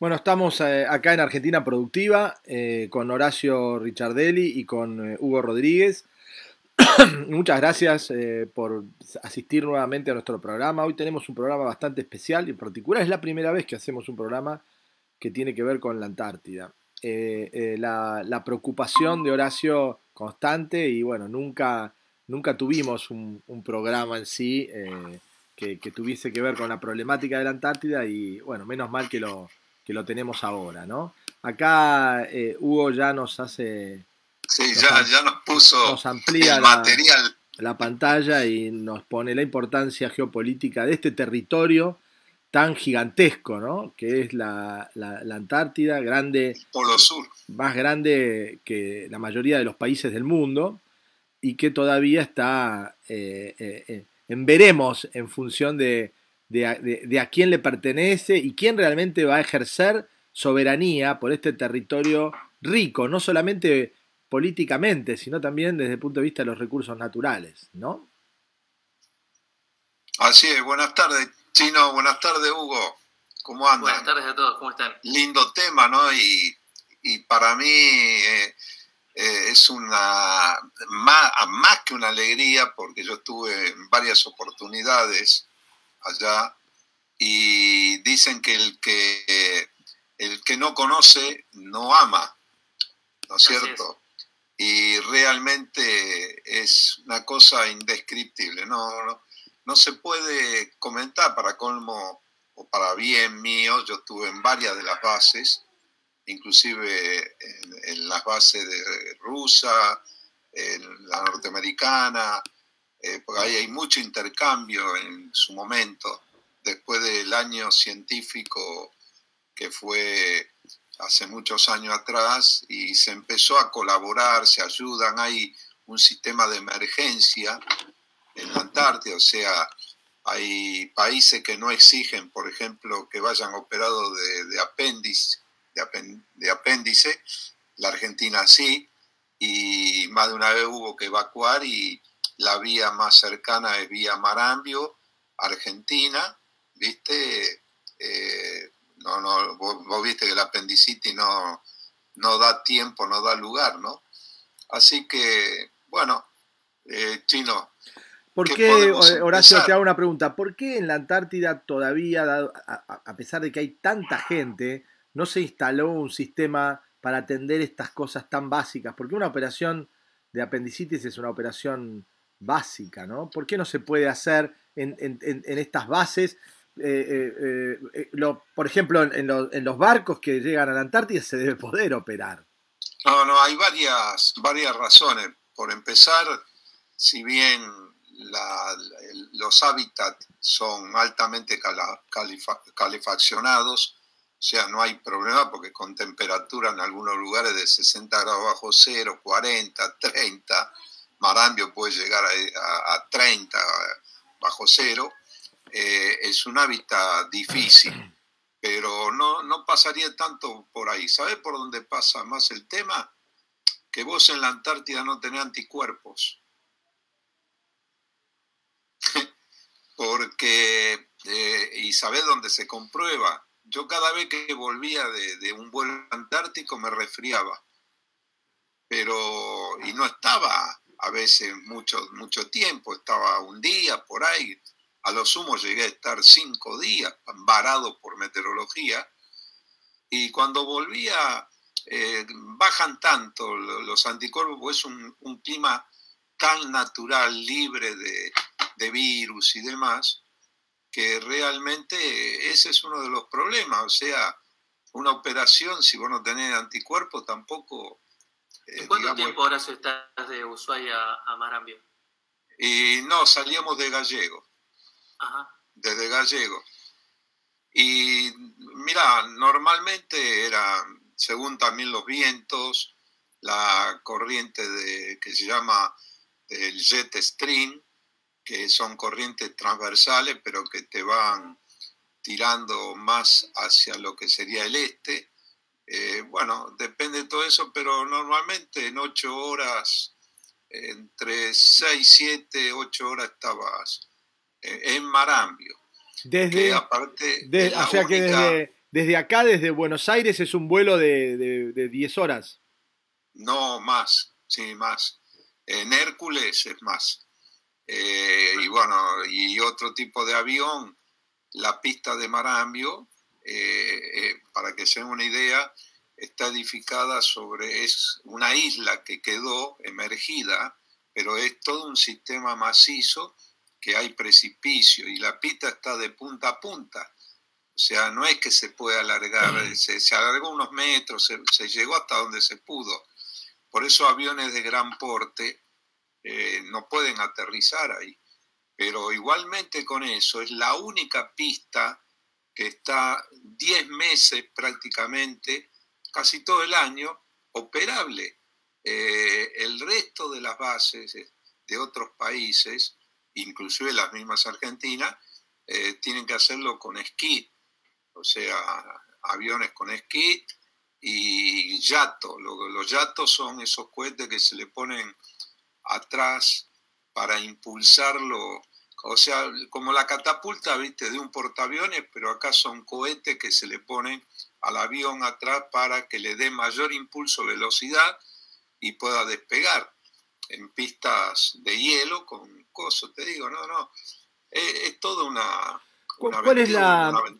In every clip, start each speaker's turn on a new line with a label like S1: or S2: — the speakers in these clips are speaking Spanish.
S1: Bueno, estamos acá en Argentina Productiva con Horacio Ricciardelli y con Hugo Rodríguez. Muchas gracias por asistir nuevamente a nuestro programa. Hoy tenemos un programa bastante especial y en particular es la primera vez que hacemos un programa que tiene que ver con la Antártida. La preocupación de Horacio constante y bueno, nunca tuvimos un programa en sí que tuviese que ver con la problemática de la Antártida y bueno, menos mal que lo tenemos ahora, ¿no? Acá Hugo ya nos hace,
S2: Sí,
S1: nos,
S2: ya nos puso
S1: nos amplía
S2: el material.
S1: la pantalla y nos pone la importancia geopolítica de este territorio tan gigantesco, ¿no? Que es la Antártida, grande,
S2: El Polo Sur.
S1: más grande que la mayoría de los países del mundo y que todavía está en veremos en función de a quién le pertenece y quién realmente va a ejercer soberanía por este territorio rico, no solamente políticamente, sino también desde el punto de vista de los recursos naturales, ¿no?
S2: Así es, buenas tardes, Chino, buenas tardes, Hugo. ¿Cómo andan?
S3: Buenas tardes a todos, ¿cómo están?
S2: Lindo tema, ¿no? Y para mí es más que una alegría, porque yo estuve en varias oportunidades allá y dicen que el que no conoce no ama, ¿no es cierto? Y realmente es una cosa indescriptible, no se puede comentar. Para colmo o para bien mío, yo estuve en varias de las bases, inclusive en las bases de rusa, en la norteamericana, porque ahí hay mucho intercambio en su momento, después del año científico que fue hace muchos años atrás, y se empezó a colaborar, se ayudan, hay un sistema de emergencia en la Antártida, o sea, hay países que no exigen, por ejemplo, que vayan operados de apéndice, la Argentina sí, y más de una vez hubo que evacuar y la vía más cercana es vía Marambio, Argentina, ¿viste? Vos viste que la apendicitis no da tiempo, no da lugar, ¿no? Así que, bueno, Chino,
S1: ¿por qué, Horacio, te hago una pregunta? ¿Por qué en la Antártida todavía, a pesar de que hay tanta gente, no se instaló un sistema para atender estas cosas tan básicas? Porque una operación de apendicitis es una operación básica, ¿no? ¿Por qué no se puede hacer en estas bases? Por ejemplo, en los barcos que llegan a la Antártida se debe poder operar.
S2: No, hay varias razones. Por empezar, si bien los hábitats son altamente calefaccionados, o sea, no hay problema porque con temperatura en algunos lugares de 60 grados bajo cero, 40, 30, Marambio puede llegar a 30 bajo cero, es un hábitat difícil, pero no pasaría tanto por ahí. ¿Sabés por dónde pasa más el tema? Que vos en la Antártida no tenés anticuerpos. Porque, y sabés dónde se comprueba. Yo cada vez que volvía de un vuelo antártico me resfriaba, y no estaba a veces mucho tiempo, estaba un día por ahí, a lo sumo llegué a estar 5 días varado por meteorología, y cuando volvía bajan tanto los anticuerpos, porque es un clima tan natural, libre de virus y demás, que realmente ese es uno de los problemas. O sea, una operación, si vos no tenés anticuerpos, tampoco...
S3: ¿En cuánto tiempo, Horacio, estás de Ushuaia a Marambio?
S2: Y no, salíamos de Gallego.
S3: Ajá.
S2: Desde Gallego. Y mira, normalmente era, según también los vientos, la corriente que se llama el jet stream, que son corrientes transversales, pero que te van tirando más hacia lo que sería el este. Bueno, depende de todo eso, pero normalmente en 8 horas, entre 6, 7, 8 horas estabas en Marambio.
S1: Desde,
S2: Que aparte es
S1: o
S2: la
S1: sea que
S2: única...
S1: desde acá, desde Buenos Aires, es un vuelo de 10 horas.
S2: No, más, sí, más. En Hércules es más. Y bueno, y otro tipo de avión, la pista de Marambio, para que se den una idea, está edificada es una isla que quedó emergida, pero es todo un sistema macizo que hay precipicio y la pista está de punta a punta. O sea, no es que se pueda alargar, se alargó unos metros, se llegó hasta donde se pudo. Por eso aviones de gran porte no pueden aterrizar ahí. Pero igualmente con eso es la única pista que está 10 meses prácticamente, casi todo el año, operable. El resto de las bases de otros países, inclusive las mismas Argentinas, tienen que hacerlo con esquí, o sea, aviones con esquí y jato. Los jatos son esos cohetes que se le ponen atrás para impulsarlo, o sea, como la catapulta, viste, de un portaaviones, pero acá son cohetes que se le ponen al avión atrás para que le dé mayor impulso, velocidad y pueda despegar en pistas de hielo con cosas, te digo, es toda una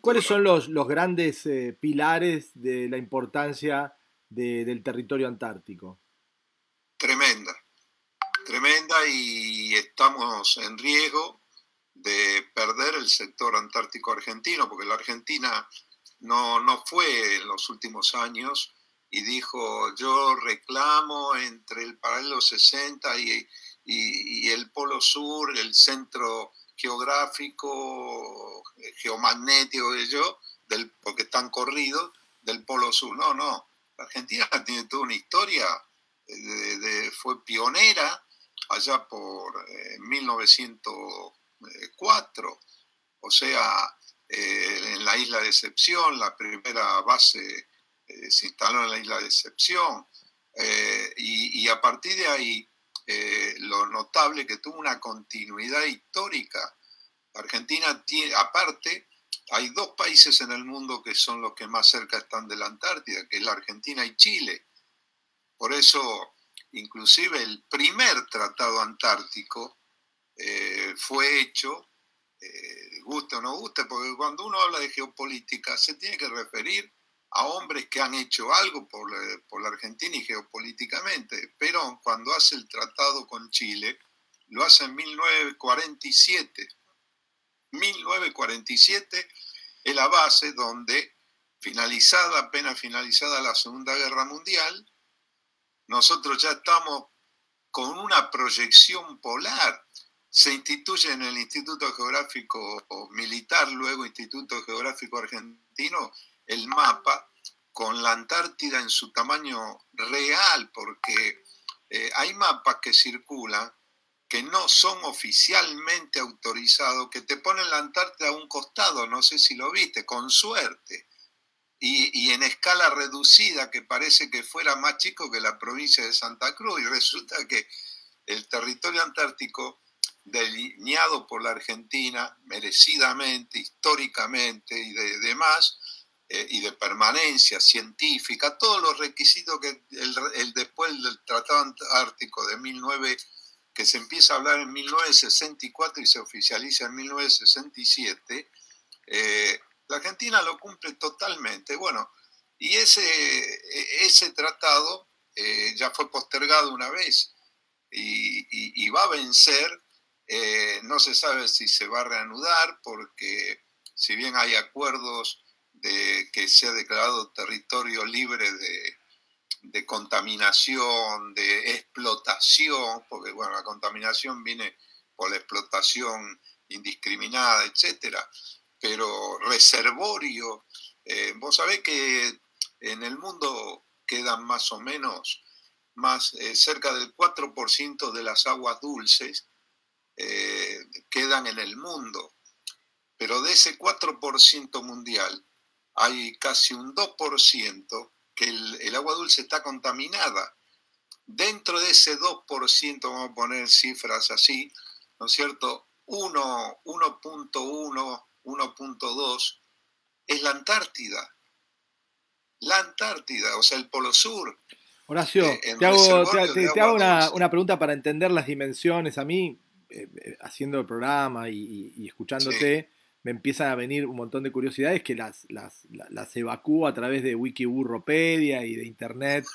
S1: ¿Cuáles son los grandes pilares de la importancia del territorio antártico?
S2: Tremenda, y estamos en riesgo de perder el sector antártico argentino, porque la Argentina no fue en los últimos años y dijo, yo reclamo entre el paralelo 60 y el polo sur, el centro geográfico, geomagnético, porque están corridos del polo sur. No, la Argentina tiene toda una historia, fue pionera allá por 1904, o sea, en la isla de Decepción, la primera base se instaló en la isla de Decepción, y a partir de ahí lo notable que tuvo una continuidad histórica. Argentina tiene, aparte, hay dos países en el mundo que son los que más cerca están de la Antártida, que es la Argentina y Chile. Por eso, inclusive el primer tratado antártico fue hecho, guste o no guste, porque cuando uno habla de geopolítica se tiene que referir a hombres que han hecho algo por la Argentina y geopolíticamente. Perón, cuando hace el tratado con Chile, lo hace en 1947. 1947 es la base donde, apenas finalizada la Segunda Guerra Mundial, nosotros ya estamos con una proyección polar. Se instituye en el Instituto Geográfico Militar, luego Instituto Geográfico Argentino, el mapa con la Antártida en su tamaño real, porque hay mapas que circulan que no son oficialmente autorizados, que te ponen la Antártida a un costado, no sé si lo viste, con suerte, y en escala reducida, que parece que fuera más chico que la provincia de Santa Cruz, y resulta que el territorio antártico, delineado por la Argentina, merecidamente, históricamente y de demás, y de permanencia científica, todos los requisitos que después del Tratado Antártico de 19, que se empieza a hablar en 1964 y se oficializa en 1967, la Argentina lo cumple totalmente. Bueno, y ese tratado ya fue postergado una vez y va a vencer, no se sabe si se va a reanudar, porque si bien hay acuerdos de que se ha declarado territorio libre de contaminación, de explotación, porque bueno, la contaminación viene por la explotación indiscriminada, etcétera, pero reservorio, vos sabés que en el mundo quedan más o menos cerca del 4% de las aguas dulces quedan en el mundo, pero de ese 4% mundial hay casi un 2% que el agua dulce está contaminada. Dentro de ese 2%, vamos a poner cifras así, ¿no es cierto? 1.1, 1.2 es la Antártida. la Antártida, o sea, el Polo Sur.
S1: Horacio,
S2: En
S1: te hago
S2: reservorio de agua dulce.
S1: una pregunta para entender las dimensiones. A mí, haciendo el programa y
S2: Sí.
S1: escuchándote, me empiezan a venir un montón de curiosidades que las evacúo a través de Wikiburropedia y de Internet,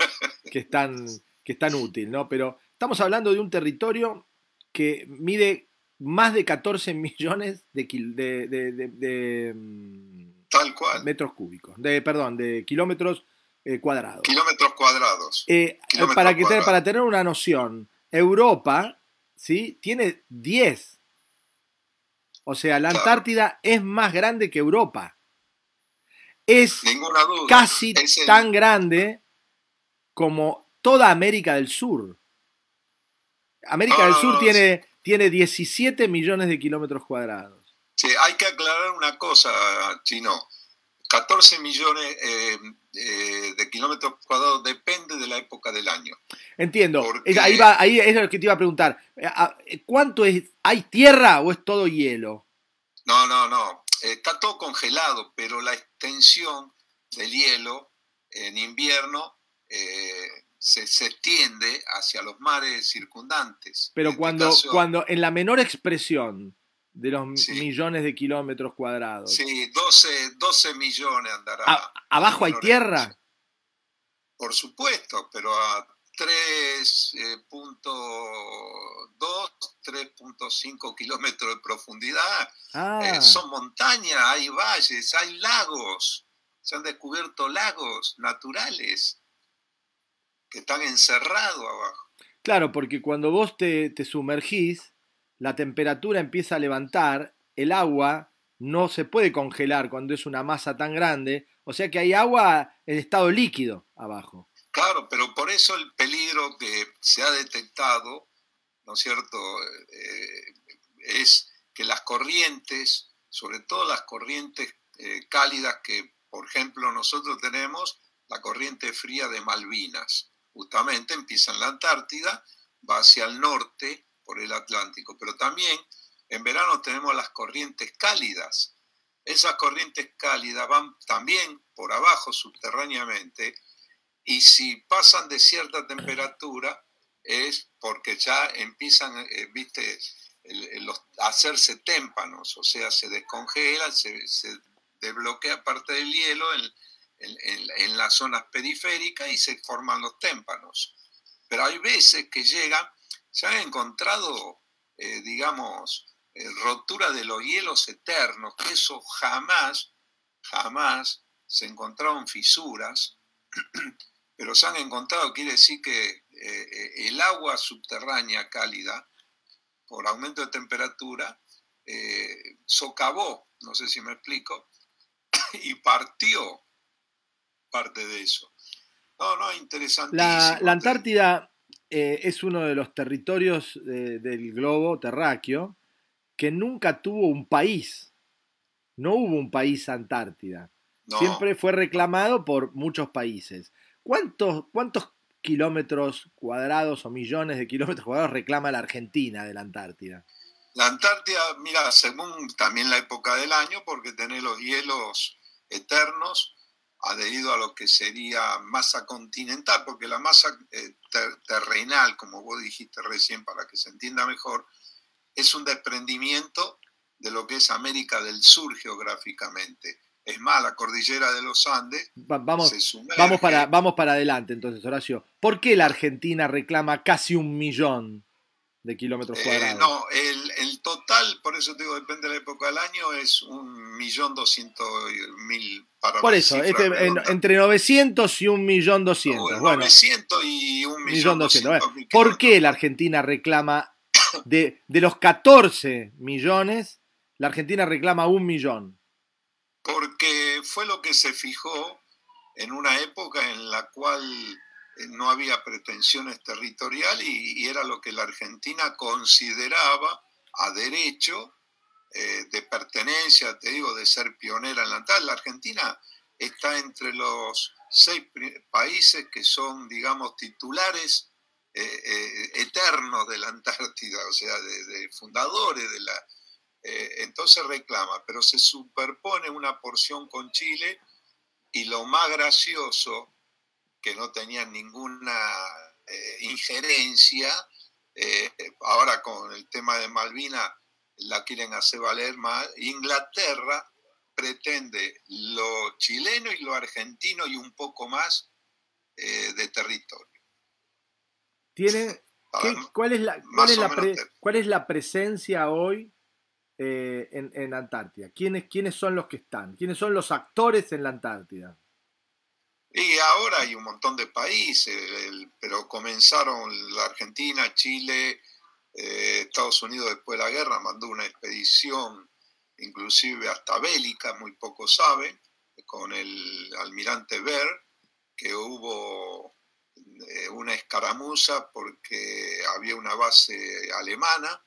S1: que es tan útil, ¿no? Pero estamos hablando de un territorio que mide más de 14 millones
S2: Tal cual.
S1: metros cúbicos, perdón, de kilómetros cuadrados.
S2: Kilómetros cuadrados.
S1: Para,
S2: Kilómetros cuadrados.
S1: para tener una noción, Europa, ¿sí?, tiene 10. O sea, la
S2: Claro.
S1: Antártida es más grande que Europa. Es
S2: Ninguna duda.
S1: casi
S2: Es el-
S1: tan grande como toda América del Sur. América del Sur tiene 17 millones de kilómetros cuadrados.
S2: Sí, hay que aclarar una cosa, Chino. 14 millones de kilómetros cuadrados depende de la época del año.
S1: Entiendo.
S2: Porque-
S1: Ahí es lo que te iba a preguntar. ¿Cuánto es? ¿Hay tierra o es todo hielo?
S2: No. Está todo congelado, pero la extensión del hielo en invierno se extiende hacia los mares circundantes.
S1: Pero
S2: En este caso,
S1: cuando en la menor expresión de los
S2: Sí.
S1: millones de kilómetros cuadrados,
S2: sí, 12 millones andará.
S1: ¿abajo hay
S2: menor
S1: tierra?
S2: expresión. Por supuesto, pero a 3.2, 3.5 kilómetros de profundidad. Son montañas, hay valles, hay lagos. Se han descubierto lagos naturales que están encerrados abajo.
S1: Claro, porque cuando vos te sumergís, la temperatura empieza a levantar, el agua no se puede congelar cuando es una masa tan grande, o sea que hay agua en estado líquido abajo.
S2: Claro, pero por eso el peligro que se ha detectado, ¿no es cierto?, es que las corrientes, sobre todo las corrientes cálidas que, por ejemplo, nosotros tenemos, la corriente fría de Malvinas, justamente empieza en la Antártida, va hacia el norte por el Atlántico, pero también en verano tenemos las corrientes cálidas. Esas corrientes cálidas van también por abajo subterráneamente, y si pasan de cierta temperatura es porque ya empiezan, a hacerse témpanos, o sea, se descongela, se desbloquea parte del hielo en las zonas periféricas y se forman los témpanos. Pero hay veces que se han encontrado, rotura de los hielos eternos, que eso jamás se encontraron fisuras, pero se han encontrado, quiere decir que el agua subterránea cálida, por aumento de temperatura, socavó, no sé si me explico, y partió parte de eso. No, interesantísimo.
S1: La Antártida es uno de los territorios del globo terráqueo que nunca tuvo un país. No hubo un país Antártida.
S2: No.
S1: Siempre fue reclamado por muchos países. ¿Cuántos kilómetros cuadrados o millones de kilómetros cuadrados reclama la Argentina de la Antártida?
S2: La Antártida, mira, según también la época del año, porque tenés los hielos eternos, adherido a lo que sería masa continental, porque la masa terrenal, como vos dijiste recién, para que se entienda mejor, es un desprendimiento de lo que es América del Sur geográficamente. Es más, la cordillera de los Andes se sumerge.
S1: Vamos para adelante entonces, Horacio. ¿Por qué la Argentina reclama casi 1 millón de kilómetros cuadrados?
S2: No, el total, por eso te digo, depende de la época del año, es 1.200.000 para
S1: por eso, entre 900 y 1.200.000. Bueno,
S2: 900 y 1.200.000.
S1: ¿Por qué la Argentina reclama, de los 14 millones, la Argentina reclama 1 millón?
S2: Porque fue lo que se fijó en una época en la cual no había pretensiones territoriales y era lo que la Argentina consideraba a derecho de pertenencia, te digo, de ser pionera en la Antártida. La Argentina está entre los 6 países que son, digamos, titulares eternos de la Antártida, o sea, de fundadores de la... entonces reclama, pero se superpone una porción con Chile y lo más gracioso, que no tenían ninguna injerencia, ahora con el tema de Malvinas la quieren hacer valer más. Inglaterra pretende lo chileno y lo argentino y un poco más de territorio.
S1: ¿Cuál es la presencia hoy en Antártida? ¿Quiénes son los que están? ¿Quiénes son los actores en la Antártida?
S2: Y ahora hay un montón de países, pero comenzaron la Argentina, Chile, Estados Unidos después de la guerra mandó una expedición, inclusive hasta bélica, muy pocos saben, con el almirante Byrd, que hubo una escaramuza porque había una base alemana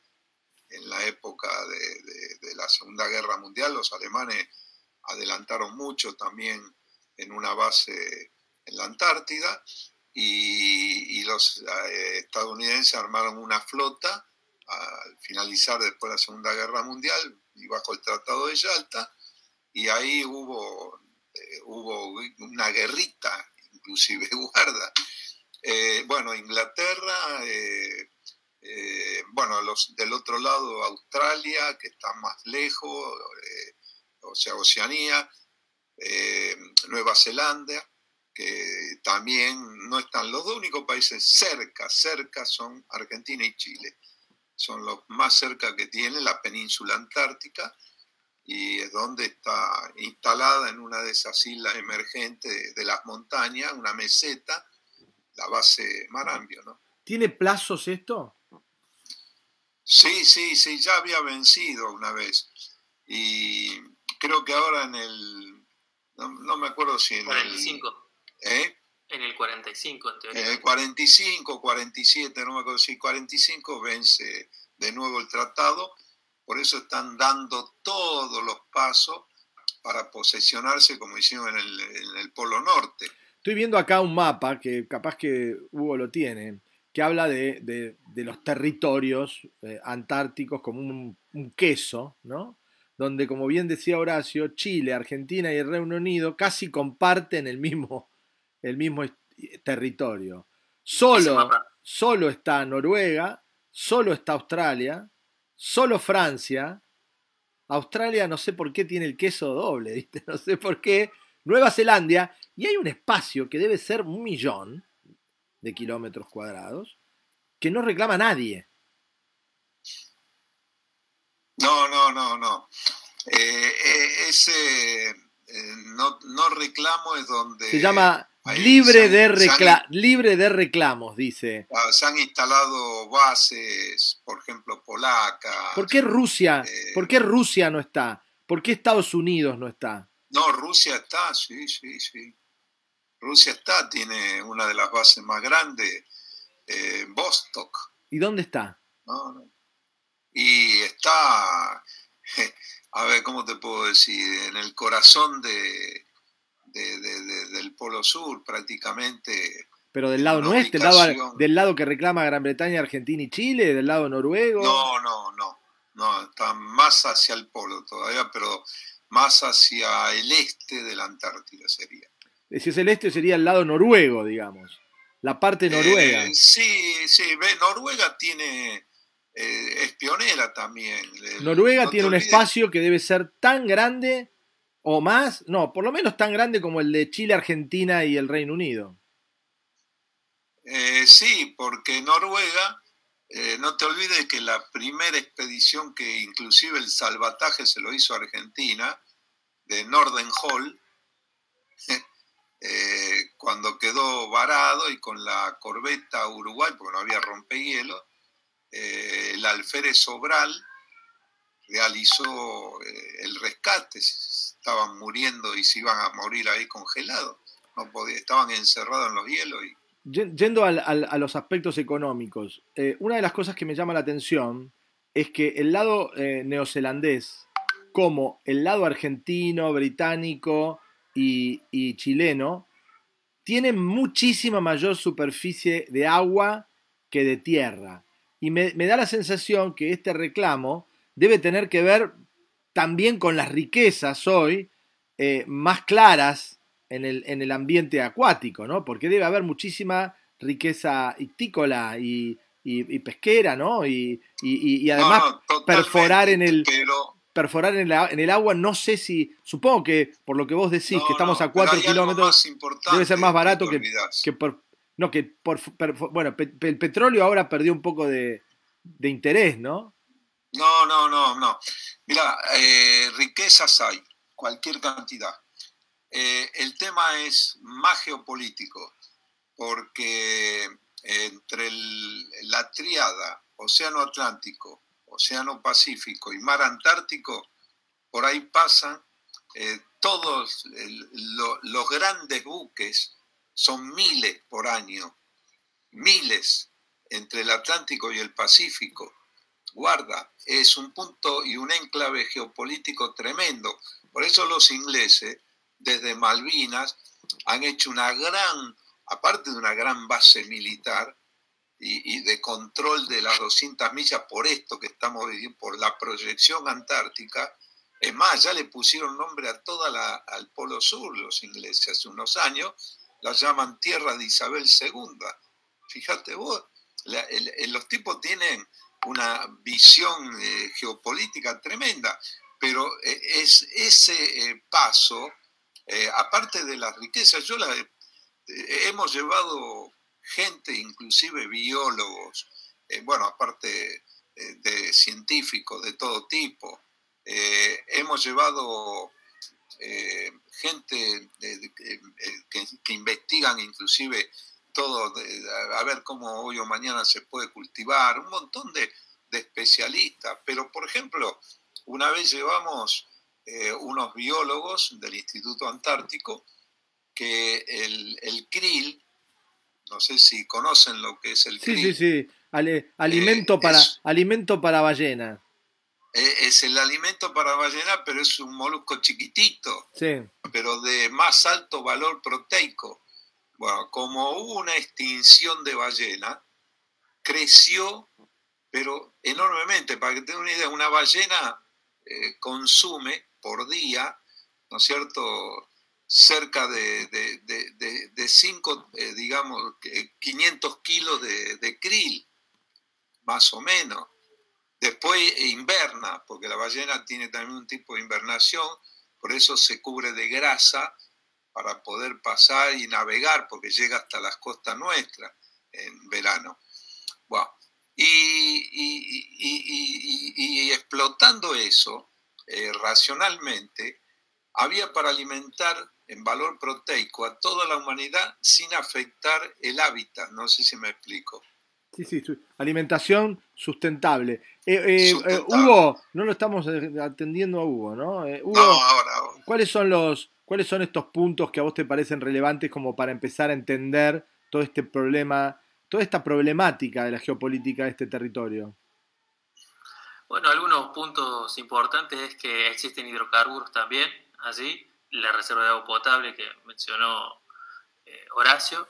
S2: en la época de la Segunda Guerra Mundial. Los alemanes adelantaron mucho también en una base en la Antártida, y los estadounidenses armaron una flota al finalizar después de la Segunda Guerra Mundial y bajo el Tratado de Yalta, y ahí hubo una guerrita, inclusive guarda. Bueno, Inglaterra, bueno, del otro lado Australia, que está más lejos, o sea, Oceanía, Nueva Zelanda, que también no están. Los dos únicos países cerca son Argentina y Chile. Son los más cerca que tiene la península antártica, y es donde está instalada en una de esas islas emergentes de las montañas, una meseta, la base Marambio, ¿no?
S1: ¿Tiene plazos esto?
S2: Sí, ya había vencido una vez. Y creo que ahora en el... No me acuerdo si en
S3: 45.
S2: ¿Eh?
S3: En el 45, en teoría.
S2: En el 45, 47, no me acuerdo si 45 vence de nuevo el tratado. Por eso están dando todos los pasos para posesionarse, como hicieron en el Polo Norte.
S1: Estoy viendo acá un mapa, que capaz que Hugo lo tiene, que habla de los territorios antárticos como un queso, ¿no? Donde, como bien decía Horacio, Chile, Argentina y el Reino Unido casi comparten el mismo territorio. Solo está Noruega, solo está Australia, solo Francia. Australia no sé por qué tiene el queso doble, ¿viste? No sé por qué. Nueva Zelanda, y hay un espacio que debe ser 1 millón de kilómetros cuadrados que no reclama nadie.
S2: No. Ese no reclamo es donde...
S1: Se llama libre de reclamos, dice.
S2: Se han instalado bases, por ejemplo, polacas.
S1: ¿Por qué Rusia no está? ¿Por qué Estados Unidos no está?
S2: No, Rusia está, sí. Rusia está, tiene una de las bases más grandes, Vostok.
S1: ¿Y dónde está?
S2: No. Y está, a ver, ¿cómo te puedo decir? En el corazón del Polo Sur, prácticamente.
S1: ¿Pero del lado nuestro? ¿Del lado que reclama Gran Bretaña, Argentina y Chile? ¿Del lado noruego?
S2: No, está más hacia el polo todavía, pero más hacia el este de la Antártida sería.
S1: Si es el este, sería el lado noruego, digamos. La parte noruega.
S2: Sí, Noruega tiene... es pionera también.
S1: Noruega tiene un espacio que debe ser tan grande o más, no, por lo menos tan grande como el de Chile, Argentina y el Reino Unido.
S2: Sí, porque Noruega, no te olvides que la primera expedición que inclusive el salvataje se lo hizo a Argentina, de Nordenhall, cuando quedó varado y con la corbeta Uruguay, porque no había rompehielo, el alférez Sobral realizó el rescate. Estaban muriendo y se iban a morir ahí congelados. No podía, estaban encerrados en los hielos.
S1: Yendo a los aspectos económicos, una de las cosas que me llama la atención es que el lado neozelandés, como el lado argentino, británico y chileno, tienen muchísima mayor superficie de agua que de tierra. Y me da la sensación que este reclamo debe tener que ver también con las riquezas hoy más claras en el ambiente acuático, ¿no? Porque debe haber muchísima riqueza ictícola y pesquera, ¿no? Y además perforar en el agua, no sé si, supongo que por lo que vos decís, que estamos a 4 kilómetros, debe ser más barato bueno, el petróleo ahora perdió un poco de interés, ¿no?
S2: No. Mira, riquezas hay, cualquier cantidad. El tema es más geopolítico, porque entre la tríada Océano Atlántico, Océano Pacífico y Mar Antártico, por ahí pasan todos los grandes buques, son miles por año, miles entre el Atlántico y el Pacífico. Guarda, es un punto y un enclave geopolítico tremendo. Por eso los ingleses, desde Malvinas, han hecho aparte de una gran base militar y de control de las 200 millas por esto que estamos viviendo, por la proyección antártica. Es más, ya le pusieron nombre a al Polo Sur los ingleses hace unos años, la llaman Tierra de Isabel II. Fíjate vos, los tipos tienen una visión geopolítica tremenda, pero es ese paso, aparte de las riquezas, hemos llevado gente, inclusive biólogos, bueno, aparte de científicos de todo tipo, hemos llevado gente que investigan inclusive todo, a ver cómo hoy o mañana se puede cultivar, un montón de especialistas. Pero, por ejemplo, una vez llevamos unos biólogos del Instituto Antártico que el krill, no sé si conocen lo que es el krill.
S1: Sí. Alimento para ballena.
S2: Es el alimento para ballena, pero es un molusco chiquitito,
S1: sí,
S2: pero de más alto valor proteico. Bueno, como hubo una extinción de ballena, creció, pero enormemente. Para que tengan una idea, una ballena consume por día, ¿no es cierto?, cerca de 500 kilos de krill, más o menos. Después inverna, porque la ballena tiene también un tipo de invernación, por eso se cubre de grasa para poder pasar y navegar, porque llega hasta las costas nuestras en verano. Wow. Y explotando eso racionalmente, había para alimentar en valor proteico a toda la humanidad sin afectar el hábitat. No sé si me explico.
S1: Sí, alimentación sustentable. Hugo, no lo estamos atendiendo a Hugo, ¿no? Hugo,
S2: no, ahora.
S1: ¿Cuáles son estos puntos que a vos te parecen relevantes como para empezar a entender todo este problema, toda esta problemática de la geopolítica de este territorio?
S3: Bueno, algunos puntos importantes es que existen hidrocarburos también allí, la reserva de agua potable que mencionó Horacio.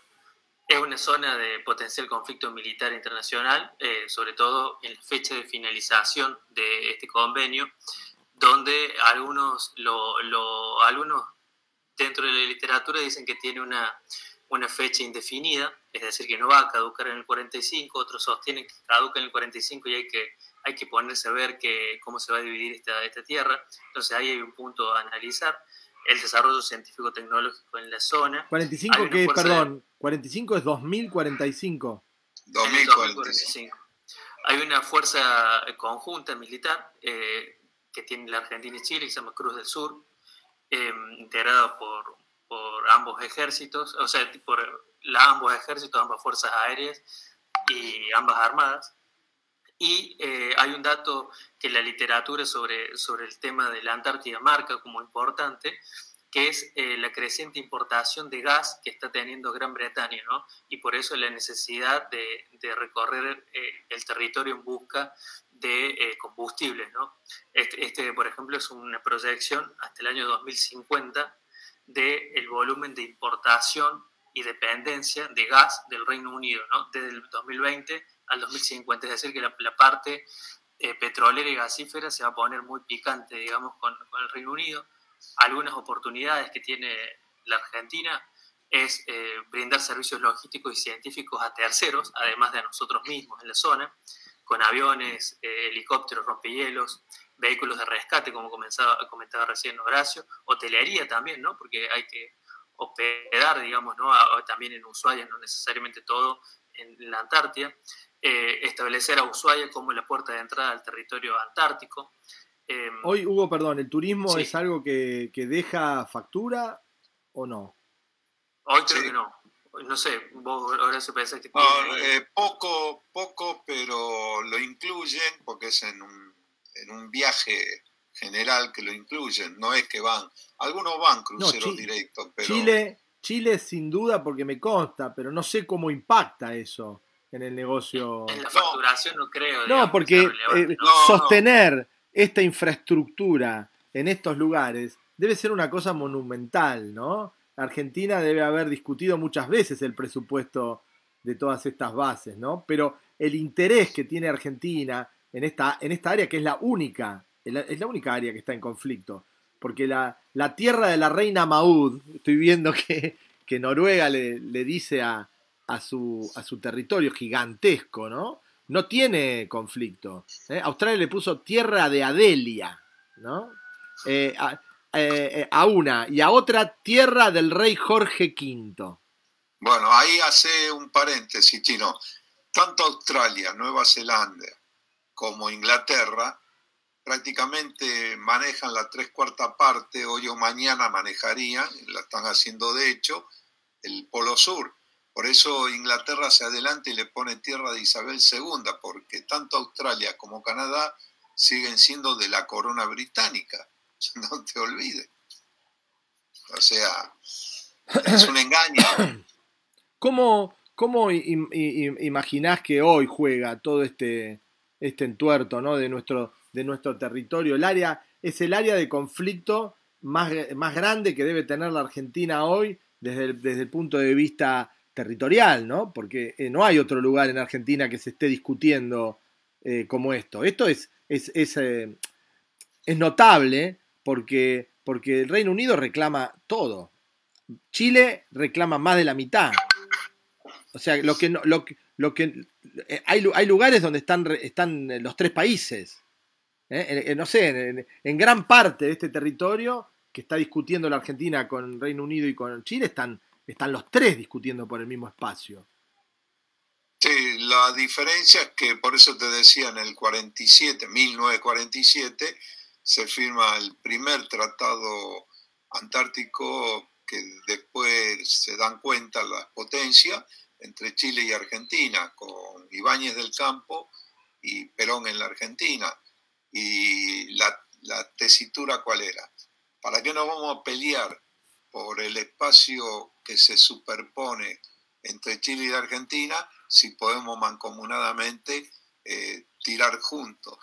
S3: Es una zona de potencial conflicto militar internacional, sobre todo en la fecha de finalización de este convenio, donde algunos dentro de la literatura dicen que tiene una fecha indefinida, es decir, que no va a caducar en el 45, otros sostienen que caduca en el 45 y hay que ponerse a ver cómo se va a dividir esta tierra. Entonces ahí hay un punto a analizar. El desarrollo científico-tecnológico en la zona.
S1: 45 que, perdón, 45 es 2045.
S3: 2045. Hay una fuerza conjunta militar que tiene la Argentina y Chile, que se llama Cruz del Sur, integrada por ambos ejércitos, o sea, por ambos ejércitos, ambas fuerzas aéreas y ambas armadas. Y hay un dato que la literatura sobre el tema de la Antártida marca como importante, que es la creciente importación de gas que está teniendo Gran Bretaña, ¿no? Y por eso la necesidad de recorrer el territorio en busca de combustibles, ¿no? Por ejemplo, es una proyección hasta el año 2050 del volumen de importación y dependencia de gas del Reino Unido, ¿no? Desde el 2020 al 2050, es decir, que la parte petrolera y gasífera se va a poner muy picante, digamos, con el Reino Unido. Algunas oportunidades que tiene la Argentina es brindar servicios logísticos y científicos a terceros, además de a nosotros mismos en la zona, con aviones, helicópteros, rompehielos, vehículos de rescate, como comentaba recién Horacio, hotelería también, ¿no? Porque hay que hospedar, digamos, ¿no? También en Ushuaia, no necesariamente todo en la Antártida, establecer a Ushuaia como la puerta de entrada al territorio antártico.
S1: Hoy, Hugo, perdón, ¿el turismo
S3: sí.
S1: es algo que deja factura o no?
S3: Hoy creo que no. No sé, vos, Horacio, pensás que
S2: poco, pero lo incluyen porque es en un viaje general que lo incluyen, no es que van. Algunos van cruceros directos, pero...
S1: Chile sin duda, porque me consta, pero no sé cómo impacta eso en el negocio.
S3: En la facturación no creo.
S1: No, porque sostener esta infraestructura en estos lugares debe ser una cosa monumental, ¿no? Argentina debe haber discutido muchas veces el presupuesto de todas estas bases, ¿no? Pero el interés que tiene Argentina en esta área, que es la única área que está en conflicto, porque la tierra de la reina Maud, estoy viendo que Noruega le dice a su territorio gigantesco, ¿no? No tiene conflicto. Australia le puso tierra de Adelia, ¿no? A una, y a otra tierra del rey Jorge V.
S2: Bueno, ahí hace un paréntesis, Chino. Tanto Australia, Nueva Zelanda como Inglaterra prácticamente manejan la 3/4 parte, hoy o mañana manejarían, la están haciendo de hecho, el Polo Sur. Por eso Inglaterra se adelanta y le pone tierra de Isabel II, porque tanto Australia como Canadá siguen siendo de la corona británica. No te olvides. O sea, es un engaño.
S1: ¿Cómo imaginás que hoy juega todo este entuerto, ¿no? de nuestro territorio? Es el área de conflicto más grande que debe tener la Argentina hoy desde el punto de vista territorial, ¿no? Porque no hay otro lugar en Argentina que se esté discutiendo como esto. Esto es notable porque el Reino Unido reclama todo. Chile reclama más de la mitad. O sea, hay lugares donde están los tres países. No sé, en gran parte de este territorio que está discutiendo la Argentina con Reino Unido y con Chile, están los tres discutiendo por el mismo espacio.
S2: Sí, la diferencia es que, por eso te decía, en el 1947, se firma el primer tratado antártico que después se dan cuenta las potencias entre Chile y Argentina, con Ibáñez del Campo y Perón en la Argentina. Y la tesitura, ¿cuál era? ¿Para qué nos vamos a pelear por el espacio que se superpone entre Chile y la Argentina si podemos mancomunadamente tirar juntos?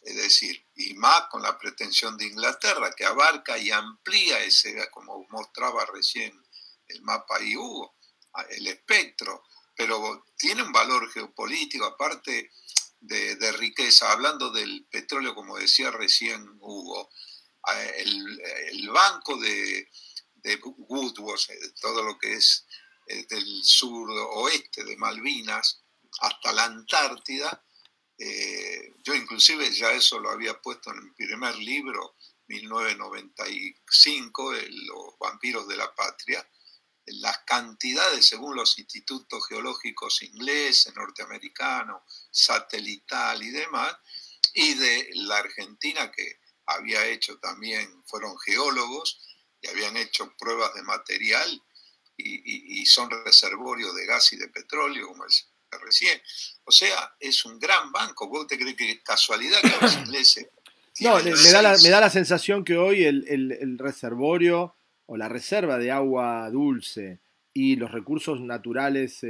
S2: Es decir, y más con la pretensión de Inglaterra, que abarca y amplía ese, como mostraba recién el mapa ahí Hugo, el espectro, pero tiene un valor geopolítico, aparte de riqueza. Hablando del petróleo, como decía recién Hugo, el banco de Woodward, todo lo que es del sur oeste de Malvinas hasta la Antártida, yo inclusive ya eso lo había puesto en mi primer libro, 1995, Los vampiros de la patria, las cantidades según los institutos geológicos ingleses, norteamericanos, satelital y demás, y de la Argentina, que había hecho también, fueron geólogos y habían hecho pruebas de material y son reservorios de gas y de petróleo, como decía recién. O sea, es un gran banco. ¿Vos te crees que es casualidad que los ingleses...
S1: No, me da la sensación que hoy el reservorio o la reserva de agua dulce y los recursos naturales,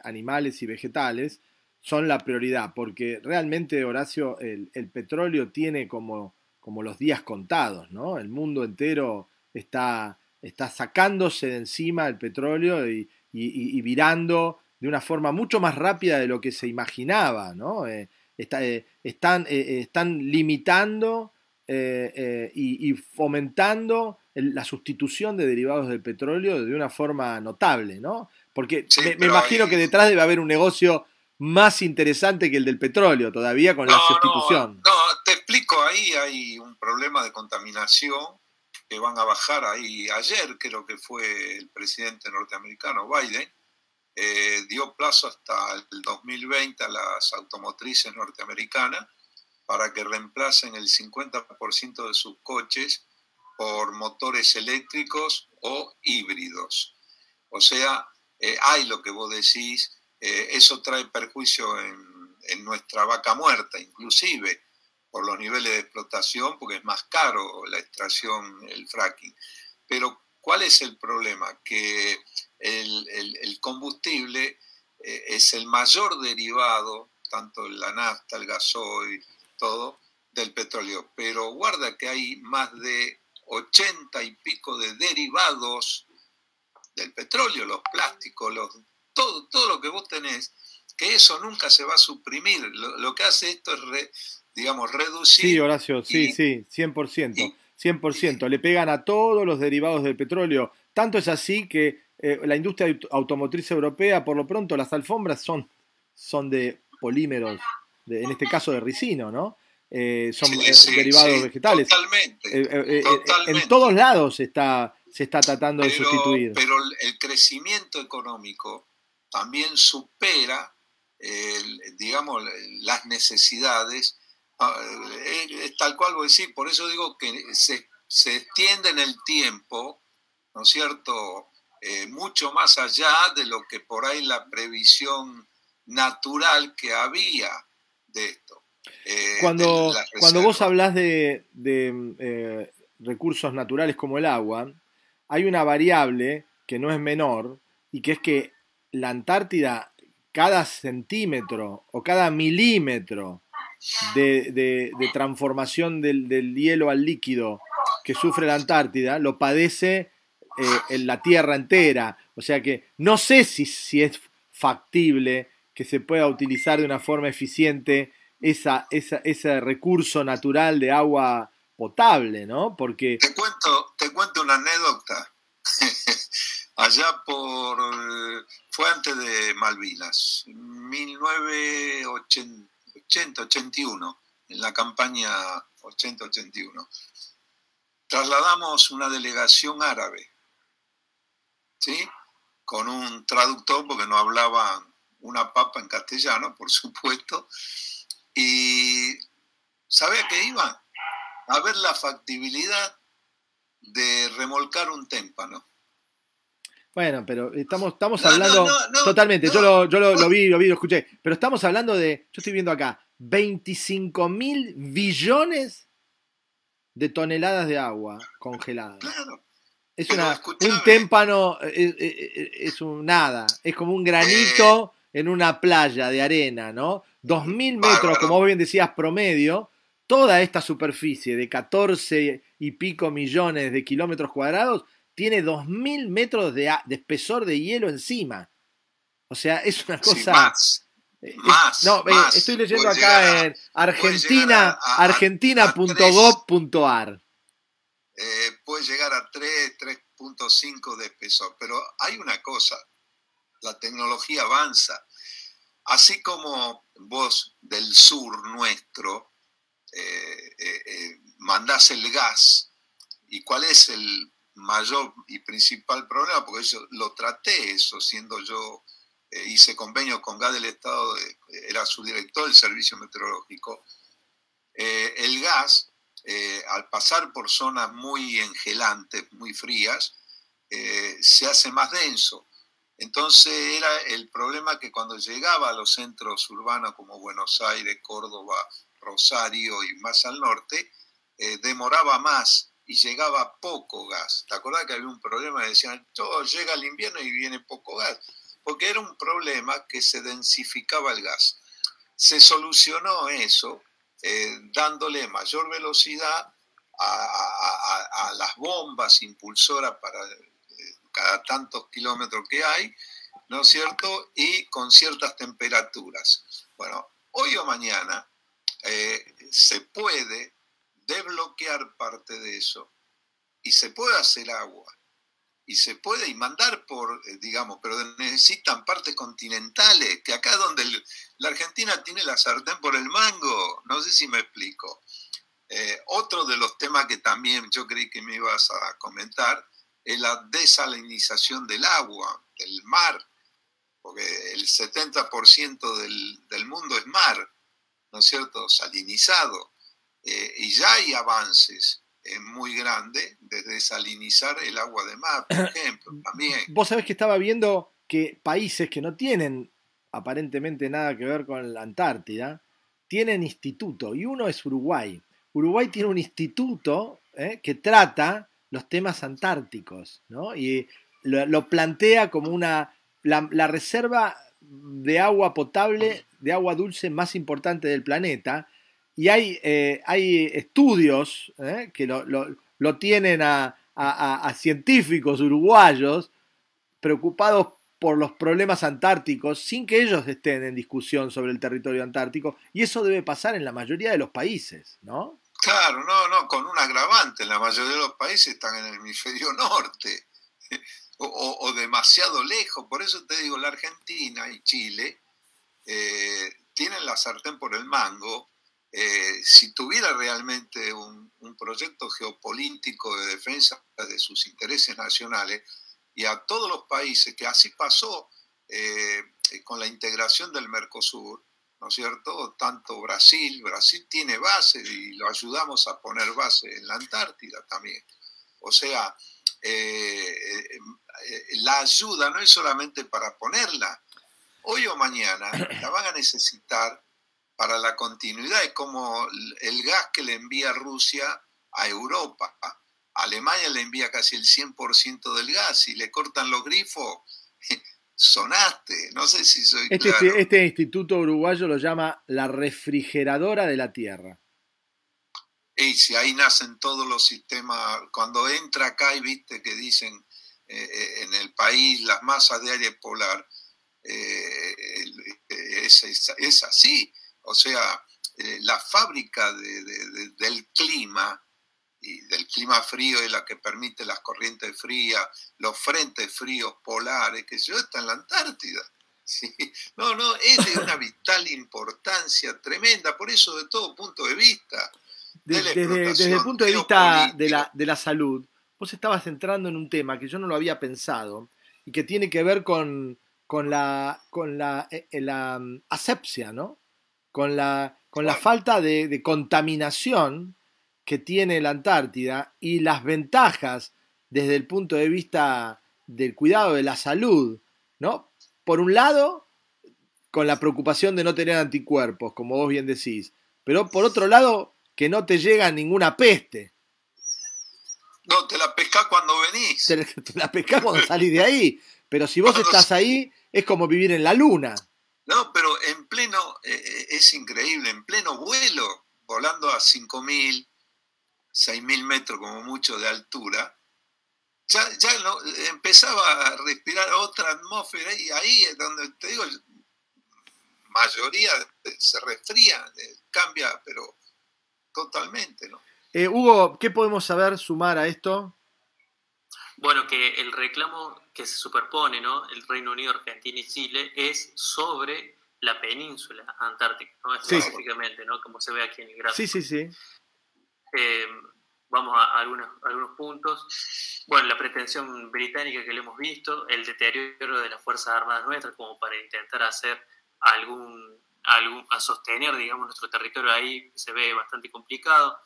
S1: animales y vegetales son la prioridad, porque realmente, Horacio, el petróleo tiene como los días contados, ¿no? El mundo entero está sacándose de encima el petróleo y virando de una forma mucho más rápida de lo que se imaginaba, ¿no? Están limitando y fomentando la sustitución de derivados del petróleo de una forma notable, ¿no? Porque
S2: Sí,
S1: me imagino que detrás debe haber un negocio más interesante que el del petróleo todavía con la sustitución.
S2: No, te explico, ahí hay un problema de contaminación que van a bajar ahí. Ayer creo que fue el presidente norteamericano Biden, dio plazo hasta el 2020 a las automotrices norteamericanas para que reemplacen el 50% de sus coches por motores eléctricos o híbridos. O sea, hay lo que vos decís, eso trae perjuicio en nuestra vaca muerta, inclusive por los niveles de explotación, porque es más caro la extracción, el fracking. Pero, ¿cuál es el problema? Que el combustible es el mayor derivado, tanto la nafta, el gasoil, todo, del petróleo. Pero guarda que hay más de 80 y pico de derivados del petróleo, los plásticos, todo lo que vos tenés, que eso nunca se va a suprimir. Lo que hace esto es, reducir.
S1: Sí, Horacio, sí, 100%. 100%. Le pegan a todos los derivados del petróleo. Tanto es así que la industria automotriz europea, por lo pronto, las alfombras son de polímeros, en este caso de ricino, ¿no? Son derivados vegetales.
S2: Totalmente.
S1: En todos lados se está tratando de sustituir.
S2: Pero el crecimiento económico también supera, las necesidades. Es tal cual vos decís, por eso digo que se extiende en el tiempo, ¿no es cierto? Mucho más allá de lo que por ahí la previsión natural que había de esto.
S1: Cuando vos hablás de recursos naturales como el agua, hay una variable que no es menor y que es que la Antártida, cada centímetro o cada milímetro de transformación del hielo al líquido que sufre la Antártida, lo padece en la Tierra entera. O sea que no sé si es factible que se pueda utilizar de una forma eficiente ese recurso natural de agua potable, ¿no? Porque...
S2: Te cuento una anécdota. Allá fue antes de Malvinas, 1980-81, en la campaña 80-81. Trasladamos una delegación árabe, ¿sí? Con un traductor, porque no hablaban una papa en castellano, por supuesto. Y ¿sabía qué iban? A ver la factibilidad de remolcar un témpano.
S1: Bueno, pero estamos hablando... Totalmente, yo lo vi, lo escuché. Pero estamos hablando de, yo estoy viendo acá, 25.000 billones de toneladas de agua congelada.
S2: Claro.
S1: Es un témpano, es un nada, es como un granito en una playa de arena, ¿no? 2.000 metros, como vos bien decías, promedio, toda esta superficie de 14 y pico millones de kilómetros cuadrados tiene 2.000 metros de espesor de hielo encima. O sea, es una cosa...
S2: Más.
S1: Estoy leyendo acá en argentina.gov.ar.
S2: Puede llegar a 3.5 de espesor. Pero hay una cosa, la tecnología avanza. Así como vos del sur nuestro mandás el gas, ¿y cuál es el mayor y principal problema? Porque yo lo traté eso, siendo yo, hice convenio con Gas del Estado, era su director del servicio meteorológico. El gas, al pasar por zonas muy engelantes, muy frías, se hace más denso. Entonces era el problema que cuando llegaba a los centros urbanos como Buenos Aires, Córdoba, Rosario y más al norte, demoraba más y llegaba poco gas. ¿Te acordás que había un problema? Decían, llega el invierno y viene poco gas. Porque era un problema que se densificaba el gas. Se solucionó eso dándole mayor velocidad a las bombas impulsoras para cada tantos kilómetros que hay, ¿no es cierto? Y con ciertas temperaturas. Bueno, hoy o mañana se puede desbloquear parte de eso y se puede hacer agua. Y se puede y mandar por, digamos, pero necesitan partes continentales, que acá donde la Argentina tiene la sartén por el mango, no sé si me explico. Otro de los temas que también yo creí que me ibas a comentar es la desalinización del agua, del mar, porque el 70% del mundo es mar, ¿no es cierto?, salinizado, y ya hay avances muy grandes de desalinizar el agua de mar, por ejemplo, también.
S1: Vos sabés que estaba viendo que países que no tienen aparentemente nada que ver con la Antártida, tienen instituto, y uno es Uruguay. Uruguay tiene un instituto que trata los temas antárticos, ¿no? Y lo plantea como la reserva de agua potable, de agua dulce más importante del planeta, y hay estudios que lo tienen a científicos uruguayos preocupados por los problemas antárticos sin que ellos estén en discusión sobre el territorio antártico, y eso debe pasar en la mayoría de los países, ¿no?
S2: Claro, no, con un agravante, la mayoría de los países están en el hemisferio norte o demasiado lejos, por eso te digo, la Argentina y Chile tienen la sartén por el mango. Si tuviera realmente un proyecto geopolítico de defensa de sus intereses nacionales, y a todos los países, que así pasó con la integración del Mercosur, ¿no es cierto? Tanto Brasil tiene base y lo ayudamos a poner base en la Antártida también. O sea, la ayuda no es solamente para ponerla, hoy o mañana la van a necesitar para la continuidad. Es como el gas que le envía Rusia a Europa. Alemania le envía casi el 100% del gas y le cortan los grifos. Sonaste, no sé si soy claro.
S1: Este instituto uruguayo lo llama la refrigeradora de la tierra.
S2: Y si ahí nacen todos los sistemas, cuando entra acá y viste que dicen en el país las masas de aire polar, es así. O sea, la fábrica del clima, y del clima frío es la que permite las corrientes frías, los frentes fríos polares, que yo, está en la Antártida. ¿Sí? No, es de una vital importancia tremenda, por eso de todo punto de vista.
S1: Desde el punto de vista de la salud, vos estabas entrando en un tema que yo no lo había pensado y que tiene que ver con la asepsia, ¿no? Con la falta de contaminación que tiene la Antártida y las ventajas desde el punto de vista del cuidado de la salud, ¿no? Por un lado, con la preocupación de no tener anticuerpos, como vos bien decís, pero por otro lado, que no te llega ninguna peste.
S2: No, te la pescás cuando venís.
S1: Te la pescás cuando salís de ahí, pero si vos estás ahí, es como vivir en la luna.
S2: No, pero en pleno, es increíble, en pleno vuelo, volando a 5.000, 6.000 metros como mucho de altura, ya no, empezaba a respirar otra atmósfera, y ahí es donde te digo, mayoría se resfría, cambia, pero totalmente, ¿no?
S1: Hugo, ¿qué podemos sumar a esto?
S3: Bueno, que el reclamo que se superpone, ¿no? El Reino Unido, Argentina y Chile es sobre la península antártica, ¿no? Específicamente, ¿no? Como se ve aquí en el gráfico.
S1: Sí.
S3: Vamos a algunos puntos. Bueno, la pretensión británica que le hemos visto, el deterioro de las Fuerzas Armadas nuestras como para intentar hacer a sostener, digamos, nuestro territorio ahí, se ve bastante complicado.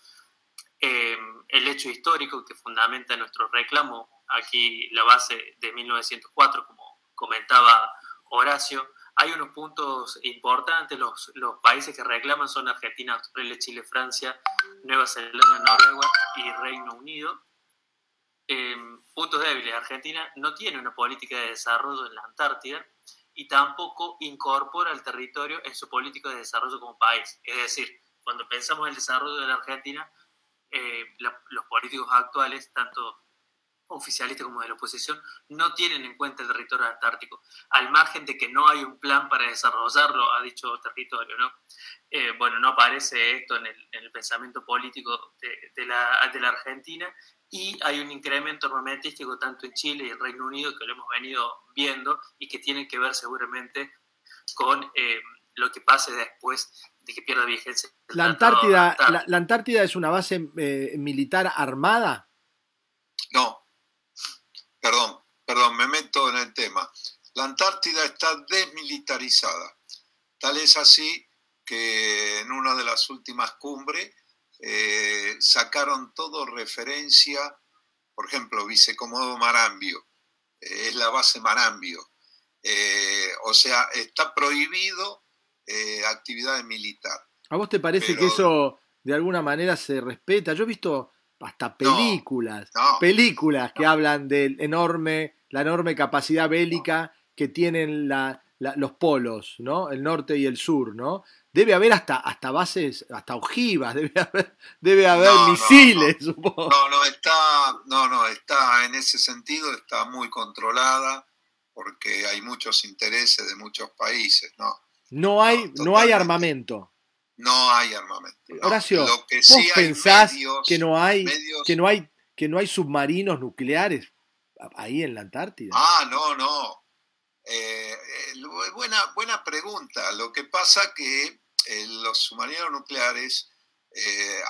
S3: El hecho histórico que fundamenta nuestro reclamo, aquí la base de 1904, como comentaba Horacio. Hay unos puntos importantes, los países que reclaman son Argentina, Australia, Chile, Francia, Nueva Zelanda, Noruega y Reino Unido. Puntos débiles, Argentina no tiene una política de desarrollo en la Antártida y tampoco incorpora el territorio en su política de desarrollo como país. Es decir, cuando pensamos en el desarrollo de la Argentina, los políticos actuales, tanto oficialistas como de la oposición, no tienen en cuenta el territorio antártico, al margen de que no hay un plan para desarrollarlo a dicho territorio, ¿no? Bueno, no aparece esto en el pensamiento político de la Argentina, y hay un incremento armamentístico tanto en Chile y el Reino Unido que lo hemos venido viendo y que tiene que ver seguramente con lo que pase después de que pierda vigencia.
S1: ¿La Antártida es una base militar armada?
S2: No, perdón, me meto en el tema. La Antártida está desmilitarizada. Tal es así que en una de las últimas cumbres sacaron todo referencia, por ejemplo, Vicecomodo Marambio, es la base Marambio. O sea, está prohibido actividad militar.
S1: ¿A vos te parece que eso de alguna manera se respeta? Yo he visto hasta películas que hablan de la enorme capacidad bélica que tienen los polos, ¿no? El norte y el sur, ¿no? Debe haber hasta bases, hasta ojivas, debe haber misiles, supongo.
S2: Está en ese sentido, está muy controlada porque hay muchos intereses de muchos países, ¿no?
S1: No hay armamento.
S2: No hay armamento. No.
S1: Horacio,
S2: Lo que
S1: ¿vos
S2: sí
S1: pensás
S2: medios,
S1: que no hay submarinos nucleares ahí en la Antártida?
S2: No. Buena pregunta. Lo que pasa que los submarinos nucleares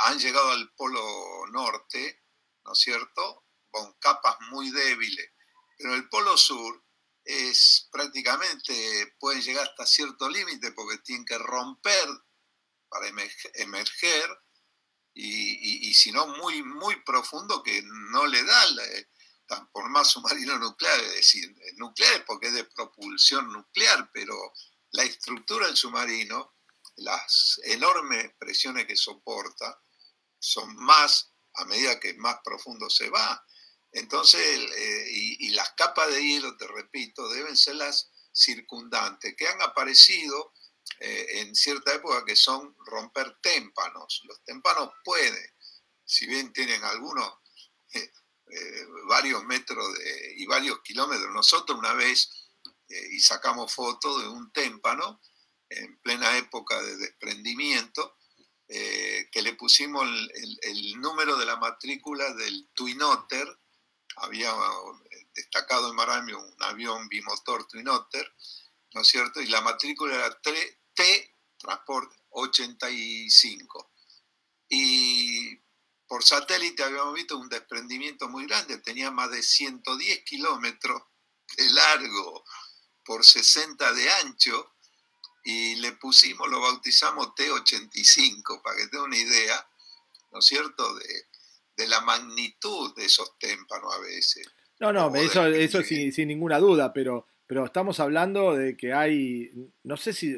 S2: han llegado al Polo Norte, ¿no es cierto?, con capas muy débiles. Pero el Polo Sur es prácticamente, pueden llegar hasta cierto límite porque tienen que romper para emerger y si no muy, muy profundo que no le da por más submarinos nucleares, es decir, nucleares porque es de propulsión nuclear, pero la estructura del submarino, las enormes presiones que soporta son más a medida que más profundo se va. Entonces, y las capas de hielo, te repito, deben ser las circundantes, que han aparecido en cierta época, que son romper témpanos. Los témpanos pueden, si bien tienen algunos varios metros y varios kilómetros. Nosotros una vez, y sacamos fotos de un témpano en plena época de desprendimiento, que le pusimos el número de la matrícula del Twin Otter. Había destacado en Marambio un avión bimotor Twin Otter, ¿no es cierto? Y la matrícula era T Transport 85. Y por satélite habíamos visto un desprendimiento muy grande, tenía más de 110 kilómetros de largo por 60 de ancho, y le pusimos, lo bautizamos T85, para que tenga una idea, ¿no es cierto?, de la magnitud de esos témpanos a veces.
S1: Eso sin ninguna duda, pero estamos hablando de que hay, no sé si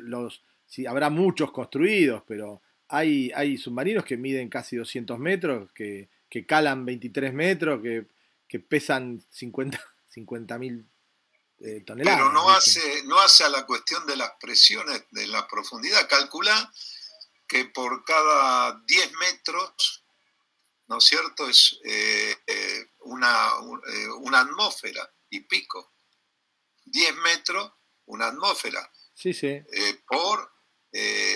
S1: habrá muchos construidos, pero hay submarinos que miden casi 200 metros, que calan 23 metros, que pesan 50.000 toneladas.
S2: Pero no hace a la cuestión de las presiones de la profundidad. Calcula que por cada 10 metros, ¿no es cierto?, es una atmósfera y pico. 10 metros, una atmósfera.
S1: Sí.
S2: Por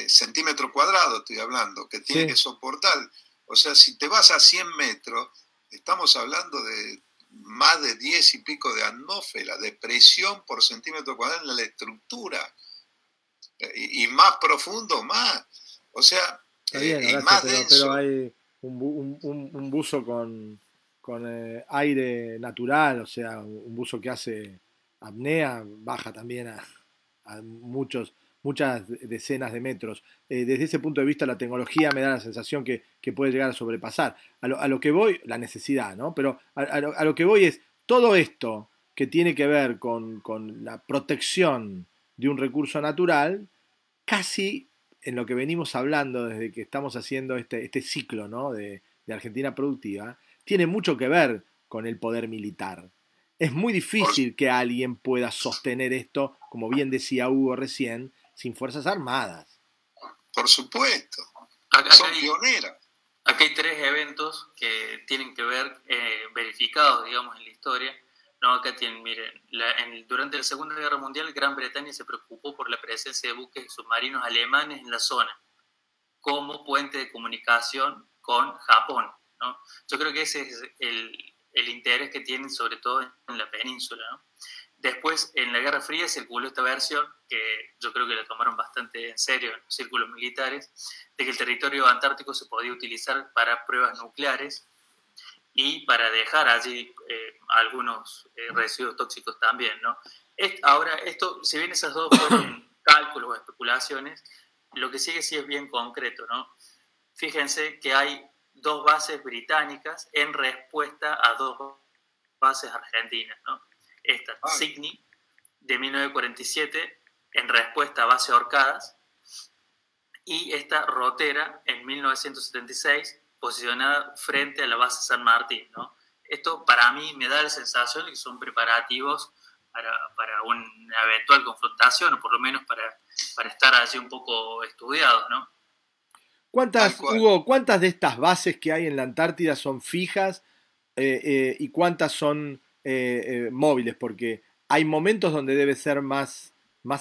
S2: centímetro cuadrado, estoy hablando, que tiene que soportar. O sea, si te vas a 100 metros, estamos hablando de más de 10 y pico de atmósfera, de presión por centímetro cuadrado en la estructura. Y más profundo, más. O sea,
S1: está bien,
S2: y más denso.
S1: Pero hay un buzo con aire natural, o sea, un buzo que hace apnea, baja también a muchas decenas de metros. Desde ese punto de vista, la tecnología me da la sensación que puede llegar a sobrepasar. A lo que voy, la necesidad, ¿no? Pero a lo que voy es, todo esto que tiene que ver con la protección de un recurso natural, casi en lo que venimos hablando desde que estamos haciendo este ciclo, ¿no?, de Argentina Productiva, tiene mucho que ver con el poder militar. Es muy difícil que alguien pueda sostener esto, como bien decía Hugo recién, sin fuerzas armadas.
S2: Por supuesto. Son pioneras.
S3: Acá hay 3 eventos que tienen que ver, verificados, digamos, en la historia. No, acá tienen, miren, durante la Segunda Guerra Mundial, Gran Bretaña se preocupó por la presencia de buques submarinos alemanes en la zona, como puente de comunicación con Japón, ¿no? Yo creo que ese es el interés que tienen, sobre todo en la península, ¿no? Después, en la Guerra Fría circuló esta versión, que yo creo que la tomaron bastante en serio en los círculos militares, de que el territorio antártico se podía utilizar para pruebas nucleares y para dejar allí algunos residuos tóxicos también, ¿no? Ahora, si bien esas dos fueron cálculos o especulaciones, lo que sigue sí es bien concreto, ¿no? Fíjense que hay 2 bases británicas en respuesta a 2 bases argentinas, ¿no? Esta, Signy, de 1947, en respuesta a base Orcadas, y esta Rotera, en 1976, posicionada frente a la base San Martín, ¿no? Esto para mí me da la sensación de que son preparativos para una eventual confrontación, o por lo menos para estar allí un poco estudiados, ¿no?
S1: Hugo, ¿cuántas de estas bases que hay en la Antártida son fijas y cuántas son móviles? Porque hay momentos donde debe ser más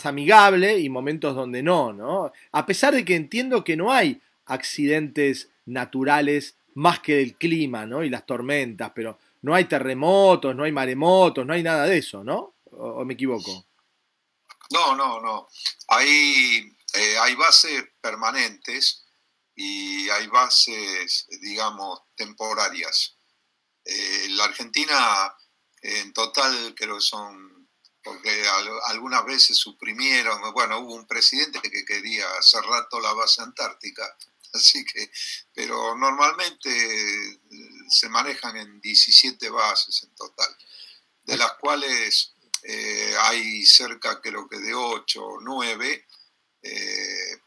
S1: amigable y momentos donde no, ¿no? A pesar de que entiendo que no hay accidentes naturales más que el clima, ¿no? Y las tormentas, pero no hay terremotos, no hay maremotos, no hay nada de eso, ¿no? ¿O me equivoco?
S2: No. Hay bases permanentes y hay bases, digamos, temporarias. La Argentina, en total, creo que son, porque algunas veces suprimieron, bueno, hubo un presidente que quería cerrar toda la base antártica, así que, pero normalmente se manejan en 17 bases en total, de las cuales hay cerca, creo que de 8 o 9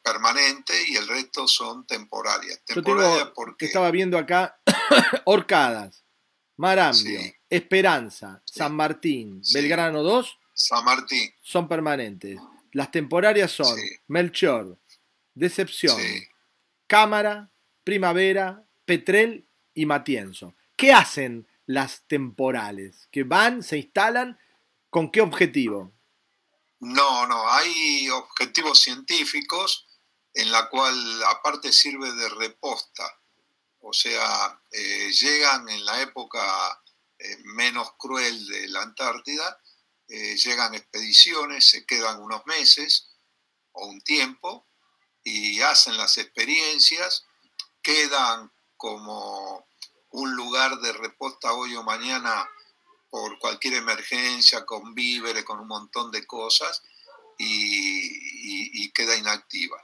S2: permanentes y el resto son temporarias.
S1: Yo porque estaba viendo acá Orcadas, Marambio, sí, Esperanza, sí, San Martín, sí, Belgrano 2,
S2: San Martín,
S1: son permanentes. Las temporarias son sí, Melchor, Decepción, sí, Cámara, Primavera, Petrel y Matienzo. ¿Qué hacen las temporales? ¿Que van, se instalan? ¿Con qué objetivo?
S2: No, hay objetivos científicos en la cual aparte sirve de reposta. O sea, llegan en la época menos cruel de la Antártida, llegan expediciones, se quedan unos meses o un tiempo y hacen las experiencias, quedan como un lugar de reposta hoy o mañana por cualquier emergencia, con víveres, con un montón de cosas, y queda inactiva.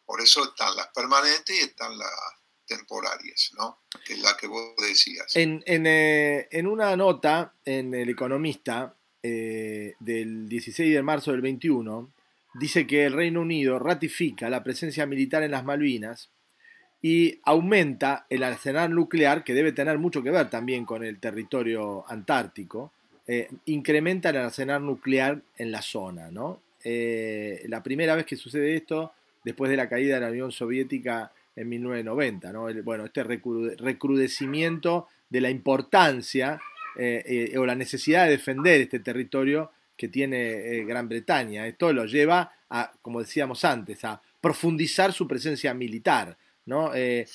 S2: Por eso están las permanentes y están las temporarias, ¿no? Que es la que vos decías.
S1: En una nota en El Economista del 16 de marzo del 21, dice que el Reino Unido ratifica la presencia militar en las Malvinas y aumenta el arsenal nuclear, que debe tener mucho que ver también con el territorio antártico, incrementa el arsenal nuclear en la zona, ¿no? La primera vez que sucede esto, después de la caída de la Unión Soviética en 1990, ¿no? Este recrudecimiento de la importancia o la necesidad de defender este territorio que tiene Gran Bretaña. Esto lo lleva a, como decíamos antes, a profundizar su presencia militar, ¿no? Es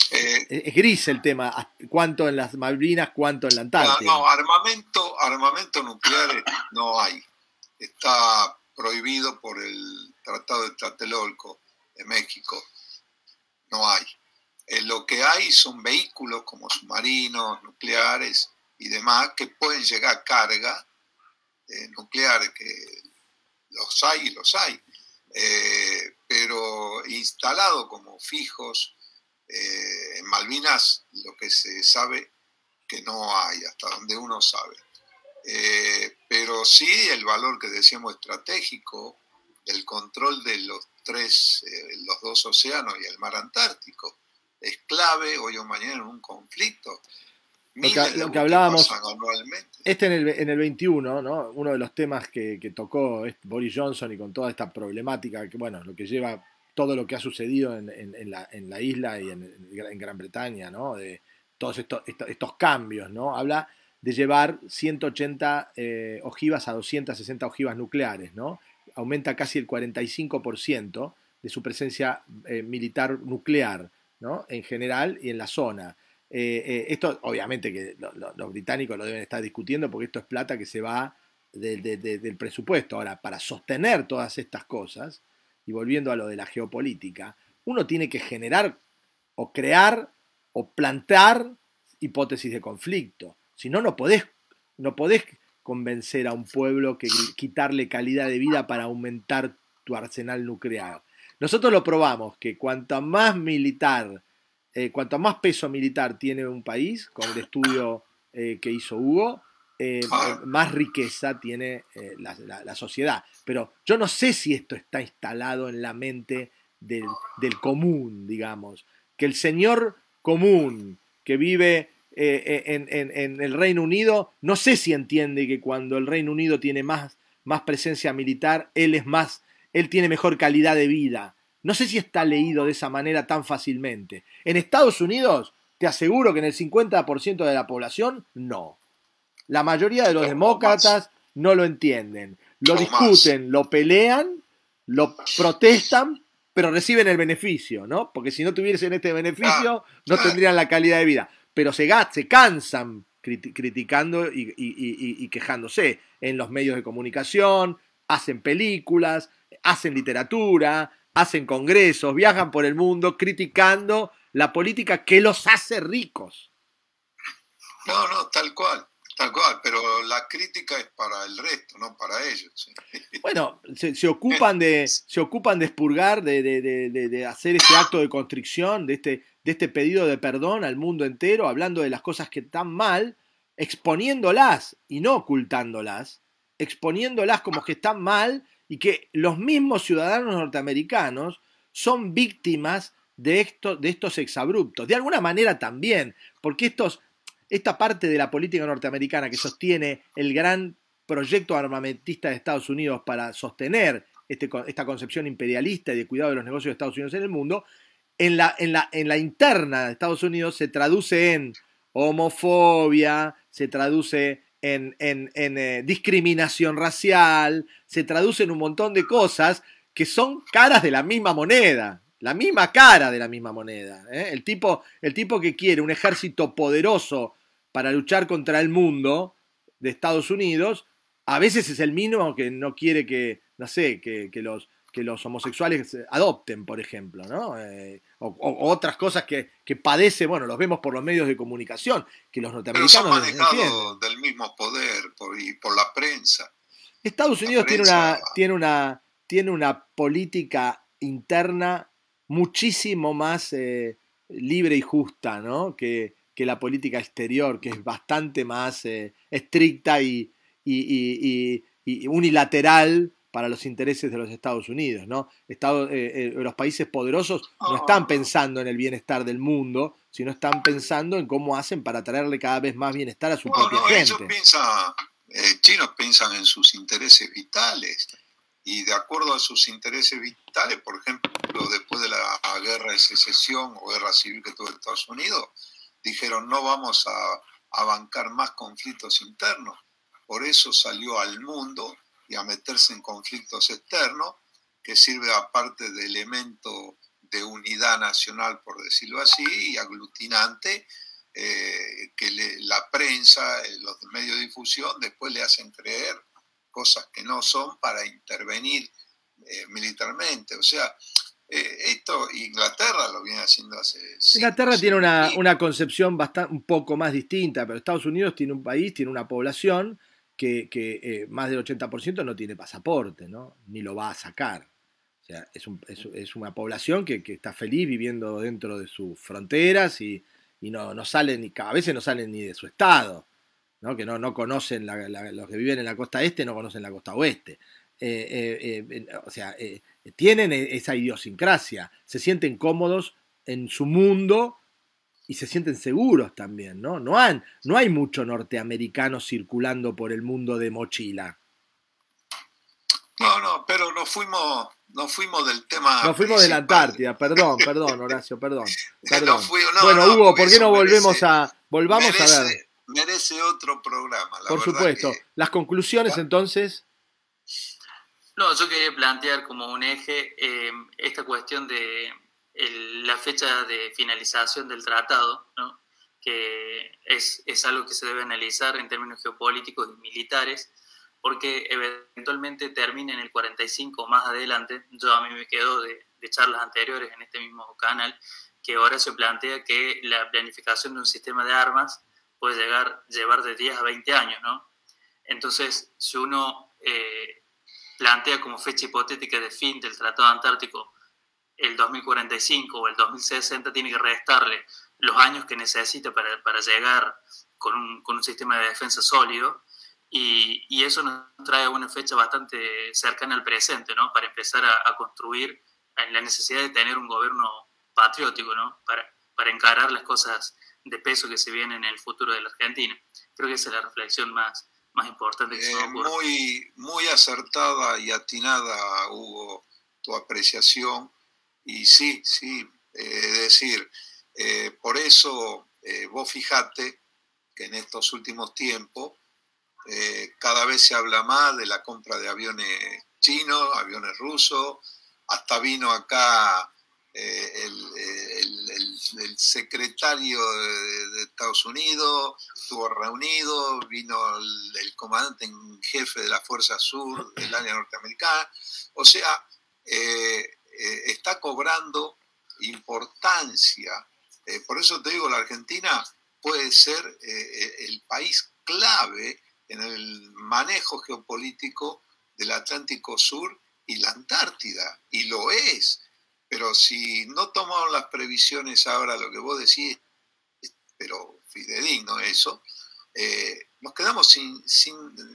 S1: gris el tema, cuánto en las Malvinas, cuánto en la Antártida.
S2: No, armamento nuclear no hay. Está prohibido por el Tratado de Tlatelolco de México. No hay. Lo que hay son vehículos como submarinos, nucleares y demás que pueden llegar a carga nuclear, que los hay. Pero instalado como fijos en Malvinas, lo que se sabe que no hay, hasta donde uno sabe. Pero sí el valor que decíamos estratégico del control de los 2 océanos y el mar Antártico es clave hoy o mañana en un conflicto.
S1: Lo que hablábamos en el 21, ¿no? Uno de los temas que tocó Boris Johnson y con toda esta problemática, que bueno, lo que lleva todo lo que ha sucedido en la isla y en Gran Bretaña, ¿no? De todos estos cambios, ¿no? Habla de llevar 180 ojivas a 260 ojivas nucleares, ¿no? Aumenta casi el 45% de su presencia militar nuclear, ¿no? En general y en la zona. Esto obviamente que los británicos lo deben estar discutiendo porque esto es plata que se va del presupuesto. Ahora, para sostener todas estas cosas, y volviendo a lo de la geopolítica, uno tiene que generar o crear o plantear hipótesis de conflicto. Si no, no podés convencer a un pueblo que quitarle calidad de vida para aumentar tu arsenal nuclear. Nosotros lo probamos, que cuanto más peso militar tiene un país, con el estudio que hizo Hugo, más riqueza tiene la sociedad. Pero yo no sé si esto está instalado en la mente del común, digamos. Que el señor común que vive en el Reino Unido, no sé si entiende que cuando el Reino Unido tiene más presencia militar, él tiene mejor calidad de vida. No sé si está leído de esa manera tan fácilmente. En Estados Unidos, te aseguro que en el 50% de la población, no. La mayoría de los demócratas no lo entienden. Lo discuten, lo pelean, lo protestan, pero reciben el beneficio, ¿no? Porque si no tuviesen este beneficio, no tendrían la calidad de vida. Pero se cansan criticando y quejándose en los medios de comunicación, hacen películas, hacen literatura, hacen congresos, viajan por el mundo criticando la política que los hace ricos.
S2: No, tal cual, pero la crítica es para el resto, no para ellos. ¿Sí?
S1: Bueno, se ocupan de expurgar, de hacer este acto de constricción, de este pedido de perdón al mundo entero, hablando de las cosas que están mal, exponiéndolas y no ocultándolas, exponiéndolas como que están mal y que los mismos ciudadanos norteamericanos son víctimas de estos exabruptos. De alguna manera también, porque esta parte de la política norteamericana que sostiene el gran proyecto armamentista de Estados Unidos para sostener esta concepción imperialista y de cuidado de los negocios de Estados Unidos en el mundo, en la interna de Estados Unidos se traduce en homofobia, se traduce en discriminación racial, se traduce en un montón de cosas que son caras de la misma moneda. La misma cara de la misma moneda. El tipo que quiere un ejército poderoso para luchar contra el mundo de Estados Unidos, a veces es el mismo que no quiere que los homosexuales adopten, por ejemplo, ¿no? O otras cosas que padece, bueno, los vemos por los medios de comunicación, que los norteamericanos
S2: no manejados del mismo poder y por la prensa.
S1: Estados Unidos tiene una política interna muchísimo más libre y justa, ¿no? que la política exterior, que es bastante más estricta y unilateral para los intereses de los Estados Unidos, ¿no? Los países poderosos no están pensando en el bienestar del mundo, sino están pensando en cómo hacen para traerle cada vez más bienestar a su propia gente.
S2: Chinos piensan en sus intereses vitales. Y de acuerdo a sus intereses vitales, por ejemplo, después de la guerra de secesión o guerra civil que tuvo Estados Unidos, dijeron no vamos a bancar más conflictos internos. Por eso salió al mundo y a meterse en conflictos externos, que sirve aparte de elemento de unidad nacional, por decirlo así, y aglutinante, que la prensa, los medios de difusión, después le hacen creer cosas que no son para intervenir militarmente. O sea, esto Inglaterra lo viene haciendo hace...
S1: Inglaterra tiene una concepción un poco más distinta, pero Estados Unidos tiene una población que más del 80% no tiene pasaporte, ¿no? Ni lo va a sacar. O sea, es una población que está feliz viviendo dentro de sus fronteras y no salen, a veces no salen ni de su estado, ¿no? Que no conocen, los que viven en la costa este no conocen la costa oeste. O sea, tienen esa idiosincrasia, se sienten cómodos en su mundo y se sienten seguros también, ¿no? No hay mucho norteamericano circulando por el mundo de mochila.
S2: No, pero nos fuimos del tema.
S1: Nos fuimos de la Antártida, perdón, Horacio, perdón. Bueno, Hugo, ¿por qué no volvamos a ver?
S2: merece otro programa.
S1: Por supuesto. Las conclusiones, entonces.
S3: No, yo quería plantear como un eje esta cuestión de la fecha de finalización del tratado, ¿no? Que es algo que se debe analizar en términos geopolíticos y militares, porque eventualmente termine en el 45 o más adelante. A mí me quedó de charlas anteriores en este mismo canal, que ahora se plantea que la planificación de un sistema de armas puede llevar de 10 a 20 años, ¿no? Entonces, si uno plantea como fecha hipotética de fin del Tratado Antártico el 2045 o el 2060, tiene que restarle los años que necesita para llegar con un sistema de defensa sólido, y eso nos trae una fecha bastante cercana al presente, ¿no? Para empezar a construir la necesidad de tener un gobierno patriótico, ¿no? Para encarar las cosas de peso que se vienen en el futuro de la Argentina. Creo que esa es la reflexión más importante que se me ocurre.
S2: Muy acertada y atinada, Hugo, tu apreciación. Y sí, es decir, por eso vos fijate que en estos últimos tiempos cada vez se habla más de la compra de aviones chinos, aviones rusos. Hasta vino acá el secretario de Estados Unidos, estuvo reunido, vino el comandante en jefe de la Fuerza Sur del área norteamericana. O sea, está cobrando importancia. Por eso te digo, la Argentina puede ser el país clave en el manejo geopolítico del Atlántico Sur y la Antártida, y lo es. Pero si no tomamos las previsiones ahora, lo que vos decís, pero fidedigno eso, nos quedamos sin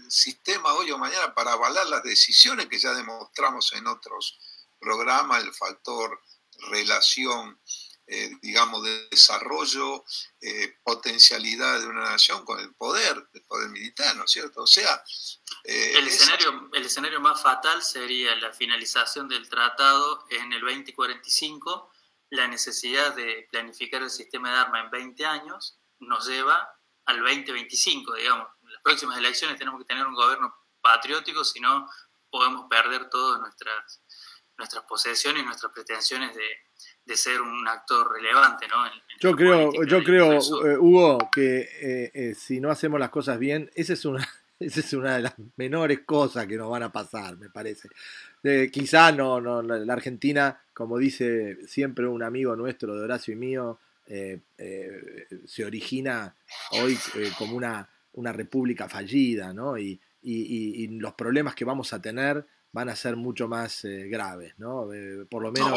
S2: sistema hoy o mañana para avalar las decisiones que ya demostramos en otros programas, el factor relación, digamos, de desarrollo, potencialidad de una nación con el poder militar, ¿no es cierto? O sea,
S3: el escenario más fatal sería la finalización del tratado en el 2045. La necesidad de planificar el sistema de armas en 20 años nos lleva al 2025, digamos. En las próximas elecciones tenemos que tener un gobierno patriótico, si no podemos perder todas nuestras posesiones y nuestras pretensiones de ser un actor relevante, ¿no?
S1: Yo creo, Hugo, que si no hacemos las cosas bien, esa es una de las menores cosas que nos van a pasar, me parece. Quizá no, la Argentina, como dice siempre un amigo nuestro de Horacio y mío, se origina hoy como una república fallida, ¿no? Y los problemas que vamos a tener van a ser mucho más graves, ¿no? Por lo menos...
S2: No,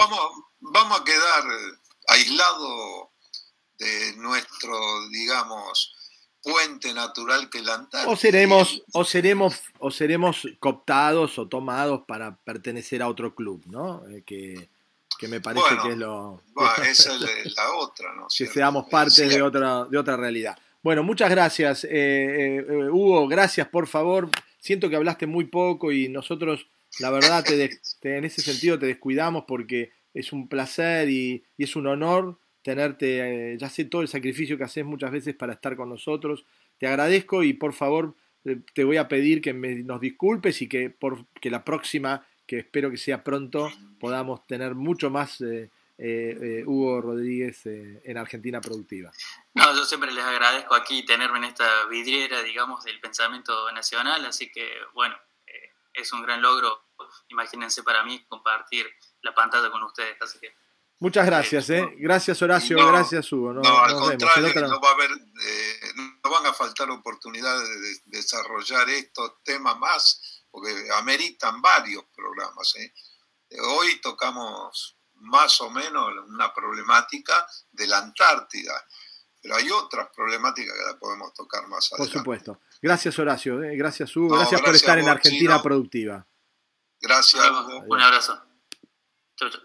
S2: vamos a quedar aislados de nuestro, digamos, puente natural que es la Antártida.
S1: O seremos cooptados o tomados para pertenecer a otro club, ¿no? Que me parece que es lo...
S2: Bueno, esa es la otra, ¿no?
S1: Que seamos parte de otra realidad. Bueno, muchas gracias, Hugo, gracias, por favor. Siento que hablaste muy poco y nosotros, la verdad, en ese sentido te descuidamos porque es un placer y es un honor tenerte. Ya sé todo el sacrificio que haces muchas veces para estar con nosotros. Te agradezco y por favor te voy a pedir que nos disculpes y que la próxima, que espero que sea pronto, podamos tener mucho más Hugo Rodríguez en Argentina Productiva.
S3: No, yo siempre les agradezco aquí tenerme en esta vidriera, digamos, del pensamiento nacional, así que, bueno, es un gran logro, imagínense, para mí compartir la pantalla con ustedes, así que...
S1: Muchas gracias, Gracias, Horacio, gracias, Hugo.
S2: Al contrario, no van a faltar oportunidades de desarrollar estos temas más, porque ameritan varios programas, Hoy tocamos más o menos una problemática de la Antártida, pero hay otras problemáticas que la podemos tocar más adelante.
S1: Por supuesto. Gracias, Horacio. Gracias, Hugo. Gracias por estar en Argentina Productiva.
S2: Gracias, Hugo.
S3: Un abrazo. Chau, chau.